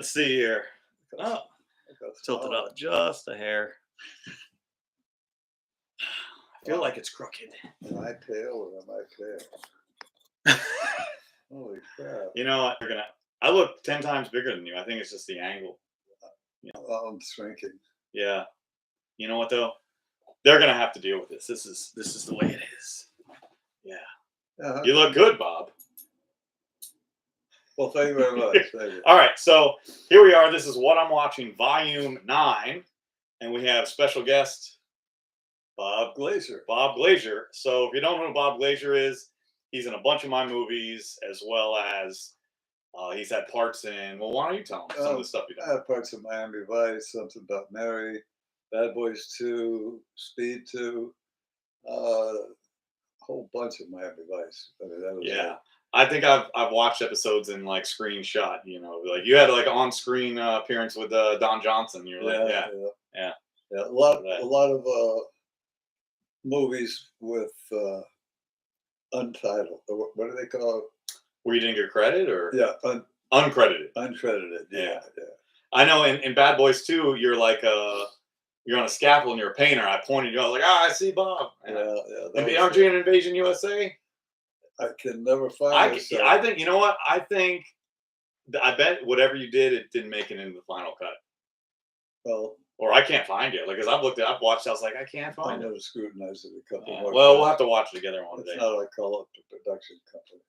Let's see here. Oh, tilted up just a hair. I feel like it's crooked. Am I pale or am I pale? Holy crap. You know what? I look 10 times bigger than you. I think it's just the angle. I'm shrinking. Yeah. You know what though? They're gonna have to deal with this. This is the way it is. Yeah. You look good, Bob. Well, thank you very much. Thank you. All right, so here we are. This is What I'm Watching, Volume 9. And we have special guest Bob Glazer. Bob Glazer. So if you don't know who Bob Glazer is, he's in a bunch of my movies, as well as he's had parts in, well, why don't you tell him some of the stuff you've done? I have parts in Miami Vice, Something About Mary, Bad Boys 2, Speed 2, a whole bunch of Miami Vice. I mean, that was I think I've watched episodes in like screenshot, you know, like you had like on-screen appearance with Don Johnson. You're like, yeah. A lot of movies with untitled. What do they call it? Where you didn't get credit, or uncredited? Uncredited. Yeah. I know. In Bad Boys 2, you're like you're on a scaffold and you're a painter. I pointed you. I was like, I see Bob. And aren't you in Invasion USA? I can never find it. I think, you know what? I bet whatever you did, it didn't make it into the final cut. Well, or I can't find it. Like, because I've watched, I was like, I can't find it. I'm going to scrutinize it a couple more well, times. We'll have to watch it together one day. It's not like call up the production company.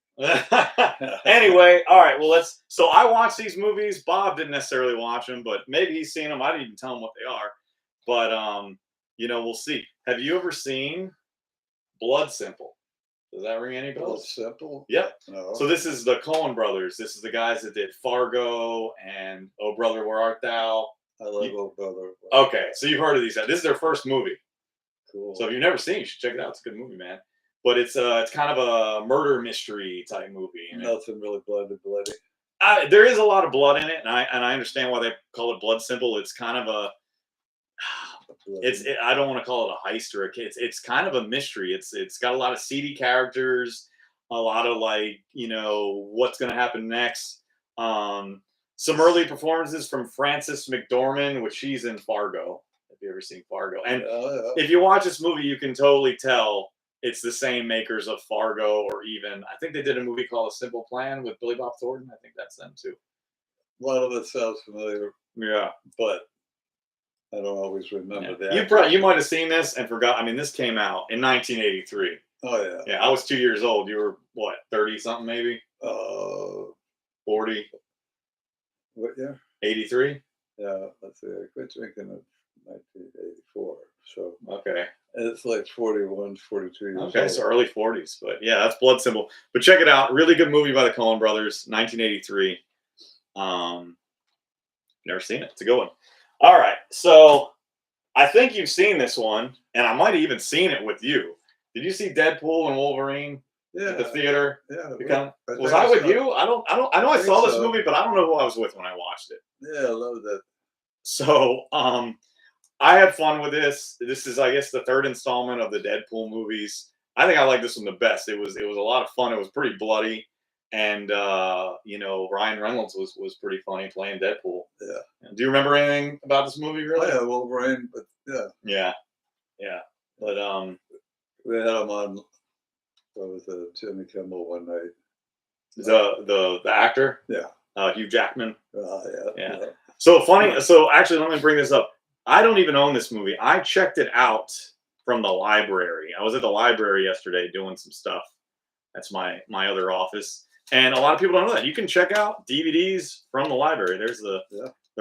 Anyway, all right. Well, so I watch these movies. Bob didn't necessarily watch them, but maybe he's seen them. I didn't even tell him what they are. But, you know, we'll see. Have you ever seen Blood Simple? Does that ring any bells? Simple? Yep. No. So this is the Coen brothers. This is the guys that did Fargo and Oh Brother, Where Art Thou? I love Oh Brother. Okay, so you've heard of these guys. This is their first movie. Cool. So if you've never seen it, you should check it out. It's a good movie, man. But it's kind of a murder mystery type movie. Nothing really bloody. There is a lot of blood in it, and I understand why they call it Blood Simple. It's kind of a I don't want to call it a heist or a kid. It's kind of a mystery. It's got a lot of seedy characters, a lot of like, you know, what's going to happen next. Some early performances from Frances McDormand, which she's in Fargo. Have you ever seen Fargo? And if you watch this movie, you can totally tell it's the same makers of Fargo, or even I think they did a movie called A Simple Plan with Billy Bob Thornton. I think that's them too. A lot of it sounds familiar. Yeah, but I don't always remember that. You might have seen this and forgot. I mean, this came out in 1983. Oh yeah. Yeah, I was 2 years old. You were what, 30 something maybe? 40. What year? 83. Yeah, let's see. I quit drinking in 1984. So okay, it's like 41, 42 years okay, old. so early 40s. But yeah, that's Blood Simple. But check it out. Really good movie by the Coen brothers, 1983. Never seen it. It's a good one. All right, so I think you've seen this one, and I might have even seen it with you. Did you see Deadpool and Wolverine at the theater? Yeah. Was I with you? I know I saw this movie, but I don't know who I was with when I watched it. Yeah, I love that. So I had fun with this. This is, I guess, the third installment of the Deadpool movies. I think I like this one the best. It was a lot of fun. It was pretty bloody. And you know, Ryan Reynolds was pretty funny playing Deadpool. Yeah. Do you remember anything about this movie, really? Oh, yeah, Wolverine, but yeah. But we had him on. What was it? Jimmy Kimmel one night. The actor. Yeah. Hugh Jackman. Yeah. So funny. So actually, let me bring this up. I don't even own this movie. I checked it out from the library. I was at the library yesterday doing some stuff. That's my other office. And a lot of people don't know that. You can check out DVDs from the library. There's the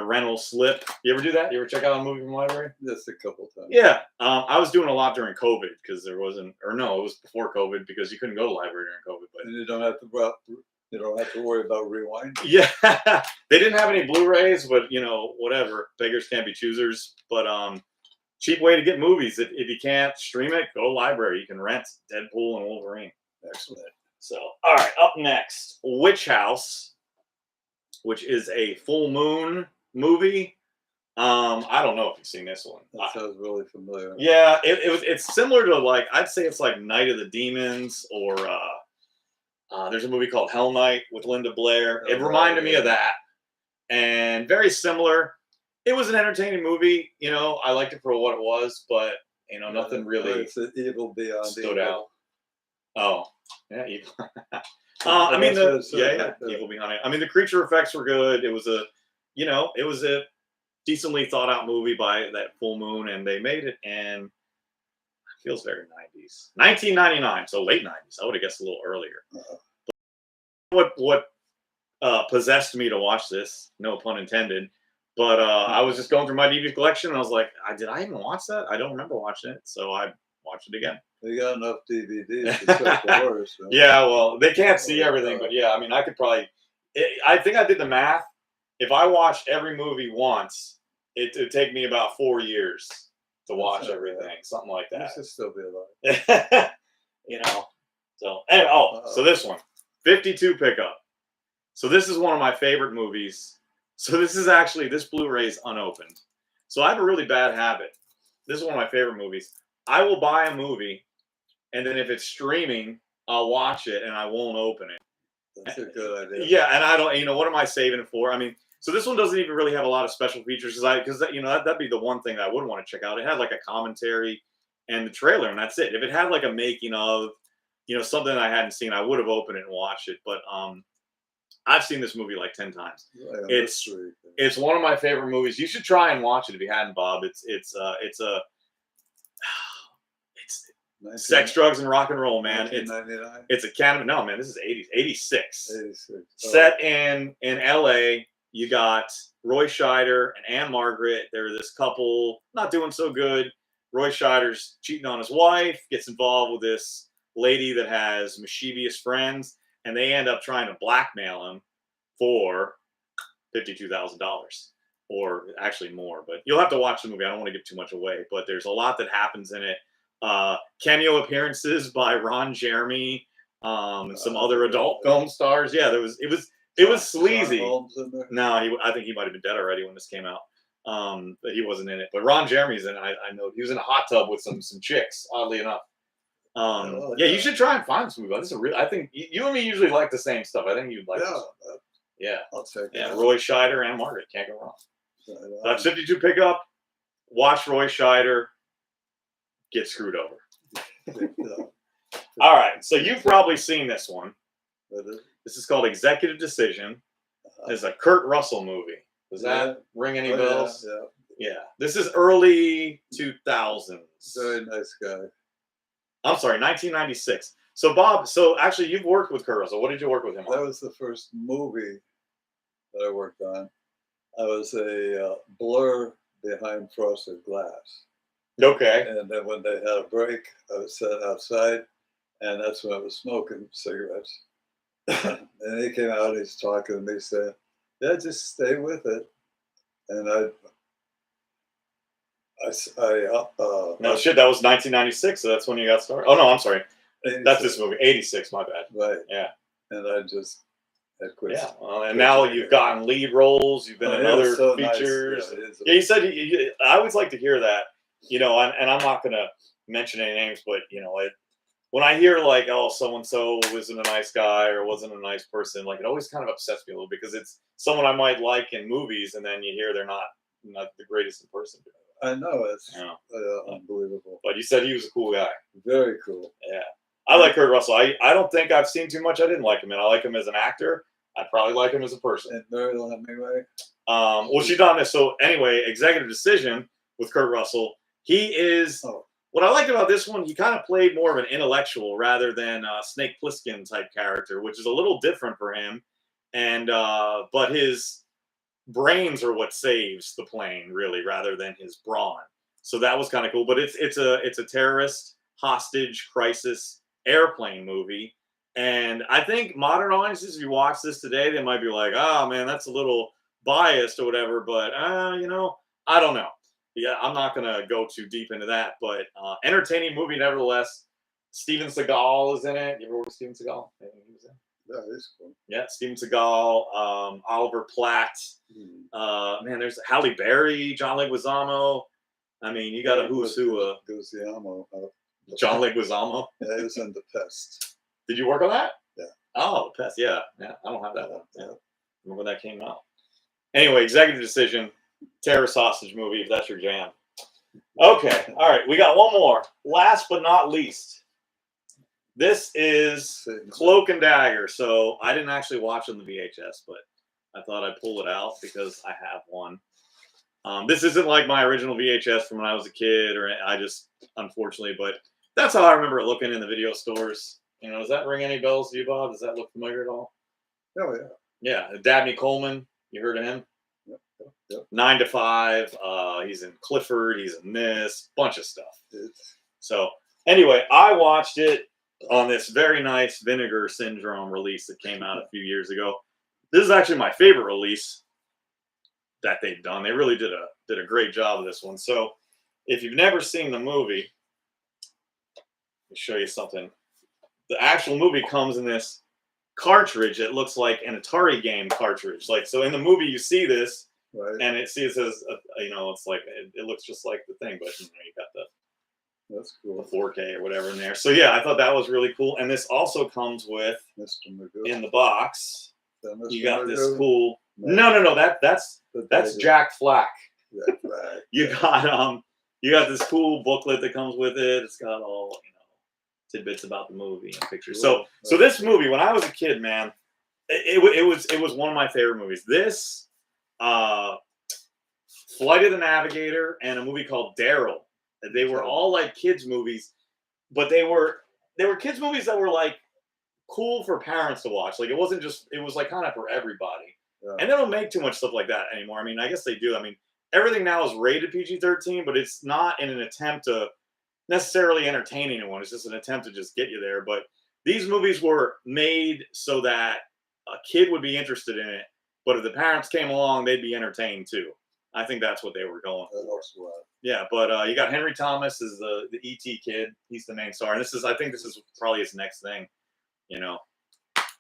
rental slip. You ever do that? You ever check out a movie from the library? Just a couple times. Yeah. I was doing a lot during COVID because there wasn't, or no, it was before COVID because you couldn't go to the library during COVID. But and you don't have to worry about rewind. Yeah. They didn't have any Blu-rays, but you know, whatever. Beggars can't be choosers. But cheap way to get movies. If you can't stream it, go to the library. You can rent Deadpool and Wolverine. Excellent. So, all right, up next, Witchhouse, which is a full moon movie. I don't know if you've seen this one. That sounds really familiar. Yeah, it's similar to, like, I'd say it's like Night of the Demons, or there's a movie called Hell Night with Linda Blair. It reminded me of that. and very similar. It was an entertaining movie. You know, I liked it for what it was, but you know, nothing really It's an evil beyond stood evil. out. Oh, yeah, evil. Oh, I mean, that's what it says yeah, right there. evil behind it. I mean, the creature effects were good. It was a, you know, it was a decently thought out movie by that Full Moon, and they made it, and it feels very 90s. 1999, so late 90s. I would have guessed a little earlier. What possessed me to watch this? No pun intended. But I was just going through my DVD collection, and I was like, did I even watch that? I don't remember watching it, so I watched it again. You got enough DVDs to check the horrors. Right? Yeah, well, they can't see everything, but yeah, I mean, I could probably. I think I did the math. If I watched every movie once, it'd take me about 4 years to watch everything, something like that. This should still be alive. You know. So anyway, so this one, 52 pickup. So this is one of my favorite movies. So this Blu-ray is unopened. So I have a really bad habit. This is one of my favorite movies. I will buy a movie, and then if it's streaming, I'll watch it, and I won't open it. That's a good idea. Yeah, and I don't. You know, what am I saving it for? I mean, so this one doesn't even really have a lot of special features because you know that'd be the one thing that I would want to check out. It had like a commentary and the trailer, and that's it. If it had like a making of, you know, something I hadn't seen, I would have opened it and watched it. But I've seen this movie like 10 times. It's one of my favorite movies. You should try and watch it if you hadn't, Bob. It's sex, drugs, and rock and roll, man. It's a canon. No, man, this is 80s, 86. 86. Set in LA. You got Roy Scheider and Anne Margaret. They're this couple, not doing so good. Roy Scheider's cheating on his wife, gets involved with this lady that has mischievous friends, and they end up trying to blackmail him for $52,000, or actually more. But you'll have to watch the movie. I don't want to give too much away, but there's a lot that happens in it. Cameo appearances by Ron Jeremy, some other adult film stars. Yeah, it was sleazy. No, I think he might have been dead already when this came out. But he wasn't in it. But Ron Jeremy's in it. I know he was in a hot tub with some chicks. Oddly enough. Yeah, you should try and find this movie. This is I think you and me usually like the same stuff. I think you'd like this. Yeah. I'll check it out. Roy Scheider and Margaret. Can't go wrong. That's 52 pickup. Watch Roy Scheider get screwed over. All right. So you've probably seen this one. This is called Executive Decision. It's a Kurt Russell movie. Does that ring any bells? Yeah. This is early 2000s. Very nice guy. I'm sorry, 1996. So Bob, actually you've worked with Kurt Russell. What did you work with him on? That was the first movie that I worked on. I was a blur behind frosted glass. Okay. And then when they had a break, I was sat outside, and that's when I was smoking cigarettes. And he came out, he's talking to me, saying, "Yeah, just stay with it." And no shit, that was 1996, so that's when you got started. Oh no, I'm sorry. 86. That's this movie. 86, my bad. Right. Yeah. And I just had quit. Yeah. Well, and now you've gotten lead roles. You've been in other features. Nice. Yeah, you said I always like to hear that. You know, and I'm not gonna mention any names, but you know, when I hear like, oh, so and so wasn't a nice guy or wasn't a nice person, like it always kind of upsets me a little because it's someone I might like in movies, and then you hear they're not the greatest in person. I know, it's unbelievable. But you said he was a cool guy. Very cool. Yeah. I like Kurt Russell. I don't think I've seen too much I didn't like him in. I like him as an actor. I probably like him as a person. And Marilyn Hemingway? Well, she's done this. So anyway, Executive Decision with Kurt Russell. He is, what I liked about this one, he kind of played more of an intellectual rather than a Snake Plissken type character, which is a little different for him. And, but his brains are what saves the plane, really, rather than his brawn. So that was kind of cool. But it's a terrorist hostage crisis airplane movie. And I think modern audiences, if you watch this today, they might be like, oh man, that's a little biased or whatever. But you know, I don't know. Yeah, I'm not gonna go too deep into that. But entertaining movie nevertheless. Steven Seagal is in it. You ever work with Steven Seagal? He was in. Yeah, he's cool. Yeah, Steven Seagal, Oliver Platt. Man, there's Halle Berry, John Leguizamo. I mean, you got a who's who. John Leguizamo. Yeah, he was in The Pest. Did you work on that? Yeah. Oh, The Pest. Yeah. I don't have that one. Yeah. Remember when that came out? Anyway, executive decision, terror sausage movie, if that's your jam. Okay, all right, we got one more. Last but not least, this is Cloak and Dagger. So I didn't actually watch on the VHS, but I thought I'd pull it out because I have one. This isn't like my original VHS from when I was a kid, or I just, unfortunately, but that's how I remember it looking in the video stores. You know, does that ring any bells to you, Bob? Does that look familiar at all? Oh yeah. Yeah, Dabney Coleman. You heard of him? Yep. 9 to 5. He's in Clifford. He's in this bunch of stuff. So anyway, I watched it on this very nice Vinegar Syndrome release that came out a few years ago. This is actually my favorite release that they've done. They really did a great job of this one. So if you've never seen the movie, let me show you something. The actual movie comes in this cartridge. It looks like an Atari game cartridge. Like, so in the movie you see this, Right. and it says, you know, it's like it looks just like the thing, but you know, you got That's cool. the 4K or whatever in there. So yeah, I thought that was really cool. And this also comes with Mr. Magoo. in the box. You got this cool. No. No. That's Jack Flack. Yeah, right. You got this cool booklet that comes with it. It's got all, you know, tidbits about the movie and pictures. Cool. So this movie, when I was a kid, man, it was one of my favorite movies. This, Flight of the Navigator, and a movie called Daryl. They were all like kids movies, but they were kids movies that were like cool for parents to watch. Like it wasn't just, it was like kind of for everybody. Yeah. And they don't make too much stuff like that anymore. I mean, I guess they do. I mean, everything now is rated PG-13, but it's not in an attempt to necessarily entertain anyone. It's just an attempt to just get you there. But these movies were made so that a kid would be interested in it, but if the parents came along, they'd be entertained too. I think that's what they were going for. Yeah, but you got Henry Thomas as the E.T. kid. He's the main star, and I think this is probably his next thing, you know.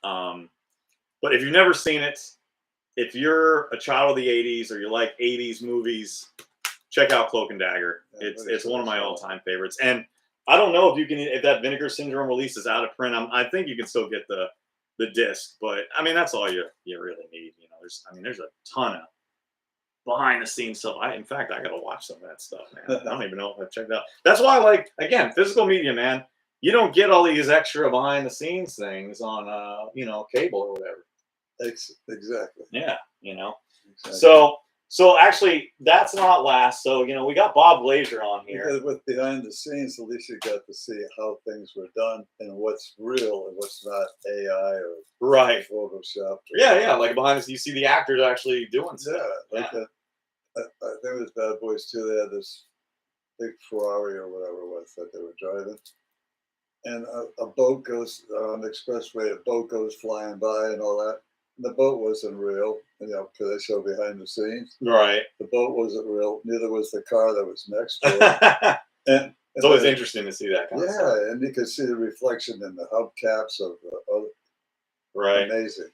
But if you've never seen it, if you're a child of the '80s or you like '80s movies, check out Cloak and Dagger. Yeah, It's one of my all-time favorites, and I don't know if that Vinegar Syndrome release is out of print. I think you can still get the disc, but I mean that's all you really need. You know, there's a ton of behind the scenes stuff. In fact, I gotta watch some of that stuff, man. I don't even know if I've checked out. That's why I like, again, physical media, man. You don't get all these extra behind the scenes things on you know, cable or whatever. Exactly. Yeah, you know. Exactly. So actually that's not last. So, you know, we got Bob Glazer on here. Because with behind the scenes, at least you got to see how things were done and what's real and what's not AI or right Photoshop. Yeah, like behind the scenes, you see the actors actually doing stuff. Yeah, like I think it was Bad Boys 2. They had this big Ferrari or whatever it was that they were driving, and a boat goes on the expressway. A boat goes flying by and all that. And the boat wasn't real, you know, because they show behind the scenes. Right. The boat wasn't real. Neither was the car that was next to it. and it's always interesting to see that kind of stuff. Yeah, and you can see the reflection in the hubcaps of the other. Right. Amazing.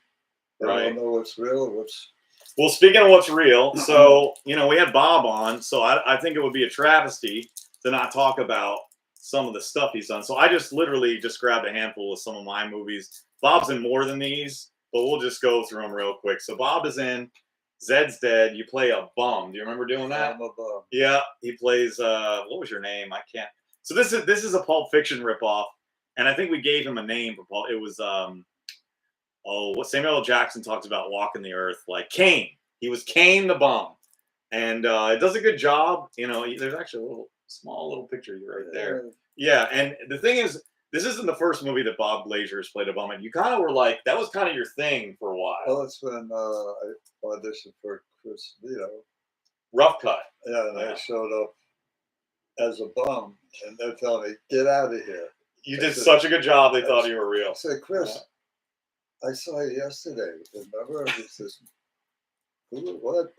They Right. don't know what's real and what's. Well, speaking of what's real, so, you know, we had Bob on, so I think it would be a travesty to not talk about some of the stuff he's done. So I just literally just grabbed a handful of some of my movies. Bob's in more than these, but we'll just go through them real quick. So Bob is in Zed's Dead. You play a bum. Do you remember doing that? I'm a bum. Yeah, he plays, what was your name? I can't. So this is a Pulp Fiction ripoff, and I think we gave him a name for Pulp. It was, what Samuel L. Jackson talks about walking the earth, like Kane. He was Kane the bum, and it does a good job. You know, there's actually a small little picture of you right there. Yeah, and the thing is, this isn't the first movie that Bob Glazer has played a bum, and you kind of were like, that was kind of your thing for a while. Well, that's when I auditioned for Chris Vito. Rough Cut. Yeah, and I showed up as a bum, and they're telling me, "Get out of here." You did such a good job. They thought you were real. I said, "Chris, I saw you yesterday. Remember?" He says, "What?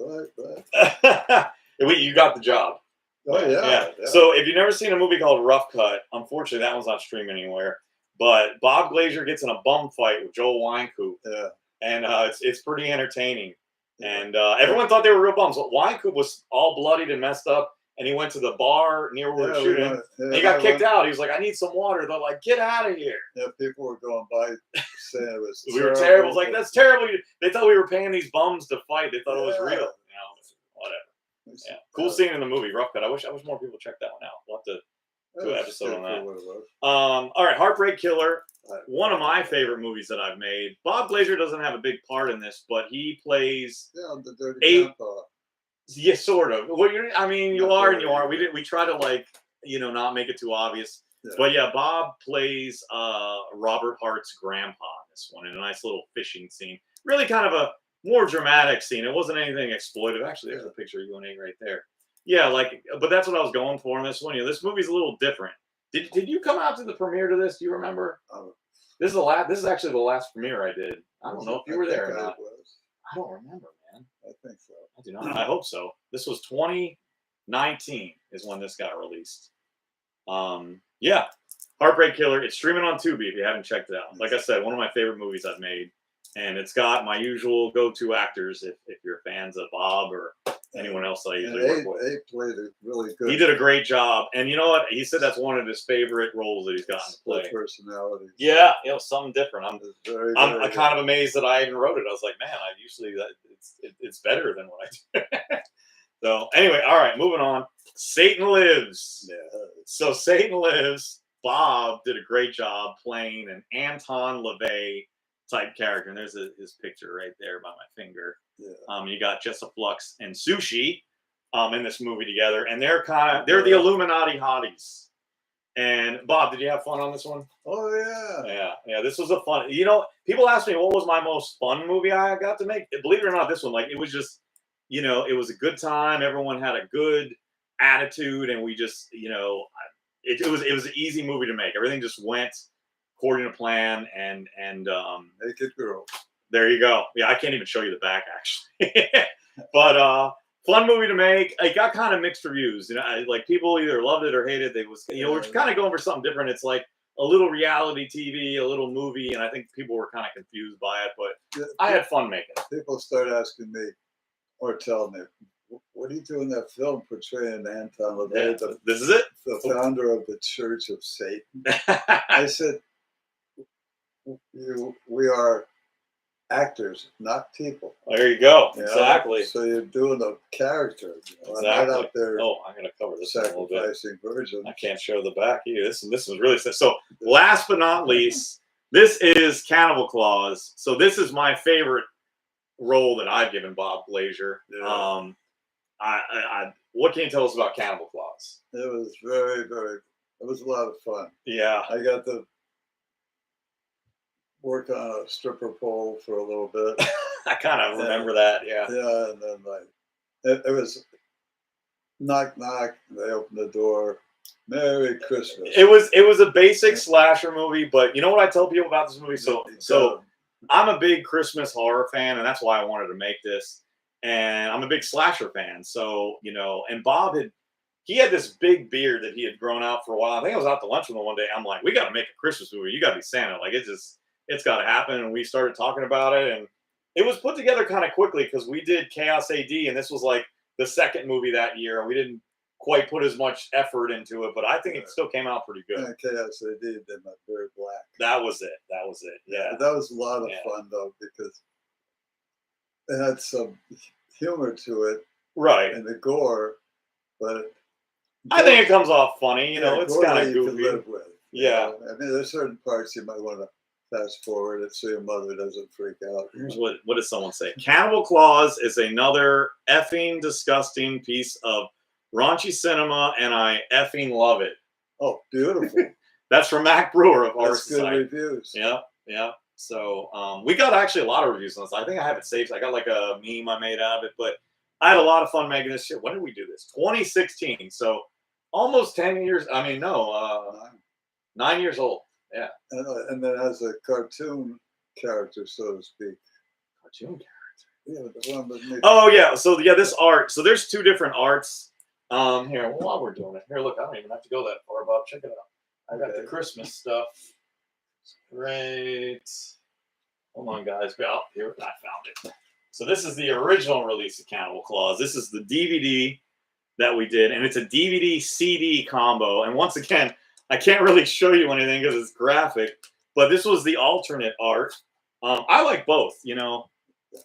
You got the job. Oh yeah. So if you've never seen a movie called Rough Cut, unfortunately that one's not streaming anywhere. But Bob Glazer gets in a bum fight with Joel Wynkoop. Yeah. And it's pretty entertaining. And everyone thought they were real bums. But Wynkoop was all bloodied and messed up, and he went to the bar near where we were Yeah, shooting. And he got kicked out. He was like, "I need some water." They're like, "Get out of here!" Yeah, people were going by saying it was. We were terrible. It was like, "That's terrible." They thought we were paying these bums to fight. They thought it was real. You know, whatever. Yeah, cool scene in the movie, rough cut. I wish more people check that one out. We'll have to do an episode on that. All right, Heartbreak Killer. One of my favorite movies that I've made. Bob Glazer doesn't have a big part in this, but he plays the dirty grandpa. Yeah, sort of. Well, I mean, you Not are and really. you are. We try to like, not make it too obvious. Yeah. But yeah, Bob plays Robert Hart's grandpa in this one in a nice little fishing scene. Really kind of a more dramatic scene. It wasn't anything exploitive. Actually, there's a picture of you and A right there. Yeah, but that's what I was going for in this one. This movie's a little different. Did you come out to the premiere to this? Do you remember? This is actually the last premiere I did. I don't know if you were there or not. I don't remember, man. I think so. I do not. I hope so. This was 2019 is when this got released. Yeah, Heartbreak Killer. It's streaming on Tubi if you haven't checked it out. Like I said, one of my favorite movies I've made, and it's got my usual go-to actors. If you're fans of Bob or anyone else I usually work with. He played it really good. He did a great job, and you know what? He said that's one of his favorite roles that he's gotten to play. Personality. Yeah, something different. I'm very kind of amazed that I even wrote it. I was like, man, I usually it's better than what I do. So anyway, all right, moving on. Satan Lives. Yeah. So Satan Lives. Bob did a great job playing an Anton LaVey type character, and there's his picture right there by my finger. Yeah. You got Jessa Flux and Sushi in this movie together, and they're the Illuminati hotties. And Bob, did you have fun on this one? Oh yeah. This was a fun. People ask me what was my most fun movie I got to make. Believe it or not, this one, it was just, it was a good time. Everyone had a good attitude, and we just, it was an easy movie to make. Everything just went according to plan, and Naked Girl. There you go. Yeah, I can't even show you the back actually, but fun movie to make. It got kind of mixed reviews. People either loved it or hated it. We're kind of going for something different. It's like a little reality TV, a little movie, and I think people were kind of confused by it. But I had fun making it. People start asking me or telling me, "What do you do in that film portraying Anton LaVey, this is it, the founder of the Church of Satan?" I said, "We are actors, not people." There you go. Exactly. So you're doing a character. Exactly. I'm not out there. Oh, I'm going to cover this a little bit. Sacrificing virgins. I can't show the back either. This was really so. Last but not least, this is Cannibal Claus. So this is my favorite role that I've given Bob Glazer. Yeah. What can you tell us about Cannibal Claus? It was very, very. It was a lot of fun. Yeah. I got to work on a stripper pole for a little bit. I kind of remember that. Yeah. Yeah, and then it was knock knock. They opened the door. Merry Christmas. It was a basic slasher movie, but you know what I tell people about this movie? So I'm a big Christmas horror fan, and that's why I wanted to make this. And I'm a big slasher fan. So, and Bob had this big beard that he had grown out for a while. I think I was out to lunch with him one day. I'm like, we got to make a Christmas movie. You got to be Santa. It's got to happen. And we started talking about it, and it was put together kind of quickly because we did Chaos AD, and this was like the second movie that year. We didn't quite put as much effort into it, but I think it still came out pretty good. Yeah, Chaos AD did my very black. That was it. Yeah. That was a lot of fun though, because it had some humor to it, right? And the gore, but I think it comes off funny. It's kind of goofy. You can live with. Yeah. I mean, there's certain parts you might want to fast forward it so your mother doesn't freak out. Here's what does someone say? Cannibal Claus is another effing disgusting piece of raunchy cinema, and I effing love it. Oh, beautiful. That's from Mac Brewer of our That's good site. reviews. Yeah. So we got actually a lot of reviews on this. I think I have it saved. I got like a meme I made out of it, but I had a lot of fun making this shit. When did we do this? 2016. So almost 10 years. I mean, no, 9 years old. Yeah. And then has a cartoon character, so to speak. Cartoon character? Yeah, the one with me. Oh, yeah. So, yeah, this art. So there's two different arts. Here, while we're doing it. Here, look, I don't even have to go that far, Bob. Check it out. I got the Christmas stuff. Great. Hold on, guys. Oh, here, I found it. So this is the original release of Cannibal Claus. This is the DVD. that we did, and it's a DVD CD combo. And once again, I can't really show you anything because it's graphic, but this was the alternate art. I like both, you know.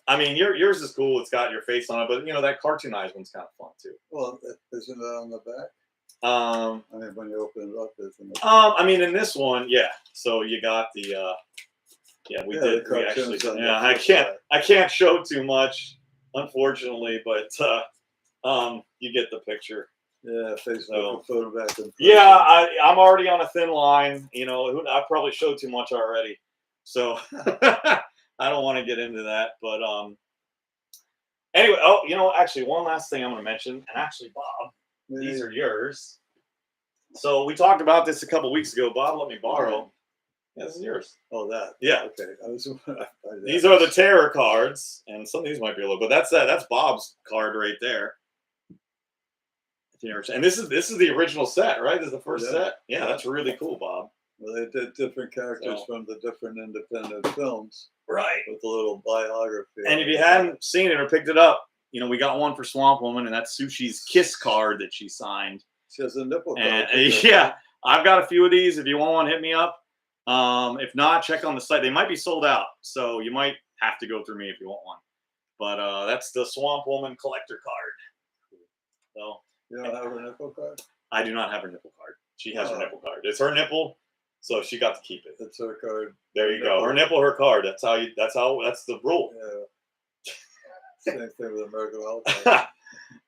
I mean, yours is cool. It's got your face on it, but you know that cartoonized one's kind of fun too. Well, isn't it on the back? I mean, when you open it up, isn't it? I mean, in this one, yeah. So you got the, yeah, we did. We actually, yeah. I can't show too much, unfortunately, but you get the picture. Yeah, Facebook photo back. Yeah, I'm already on a thin line. You know, I probably showed too much already, so I don't want to get into that. But anyway, oh, you know, actually, one last thing I'm going to mention, and actually, Bob, these are yours. So we talked about this a couple weeks ago. Bob let me borrow. Yeah, this is yours. Oh, that. Yeah. Okay. These are the terror cards, and some of these might be a little, but that's Bob's card right there. And this is the original set, right? This is the first set. Yeah, that's really cool, Bob. Well, they did different characters from the different independent films, right? With a little biography. And if you hadn't seen it or picked it up, you know, we got one for Swamp Woman, and that's Sushi's kiss card that she signed. She has a nipple card. And yeah, I've got a few of these. If you want one, hit me up. If not, check on the site. They might be sold out, so you might have to go through me if you want one. But that's the Swamp Woman collector card. So you don't have her nipple card? I do not have her nipple card. She has her nipple card. It's her nipple, so she got to keep it. It's her card. There you go. Her nipple, her card. That's the rule. Yeah. Same thing with American Alpha.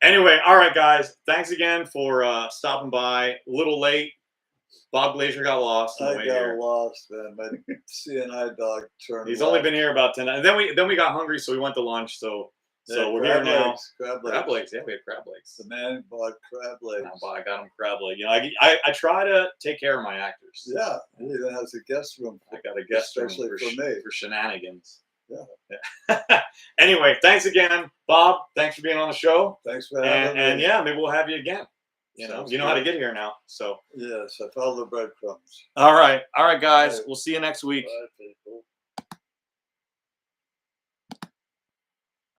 Anyway, all right, guys. Thanks again for stopping by. A little late. Bob Glazier got lost. I got lost, man. My CNI dog turned. He's only been here about 10 hours. And then we got hungry, so we went to lunch. So we're here now. Crab legs. Yeah, we have crab legs. The man bought crab legs. I got him crab leg. You know, I try to take care of my actors. Yeah, he even has a guest room. I got a guest room especially for me for shenanigans. Yeah. Anyway, thanks again, Bob. Thanks for being on the show. Thanks for having me. And yeah, maybe we'll have you again. You know how to get here now. So yes, I follow the breadcrumbs. All right, guys. We'll see you next week. Bye.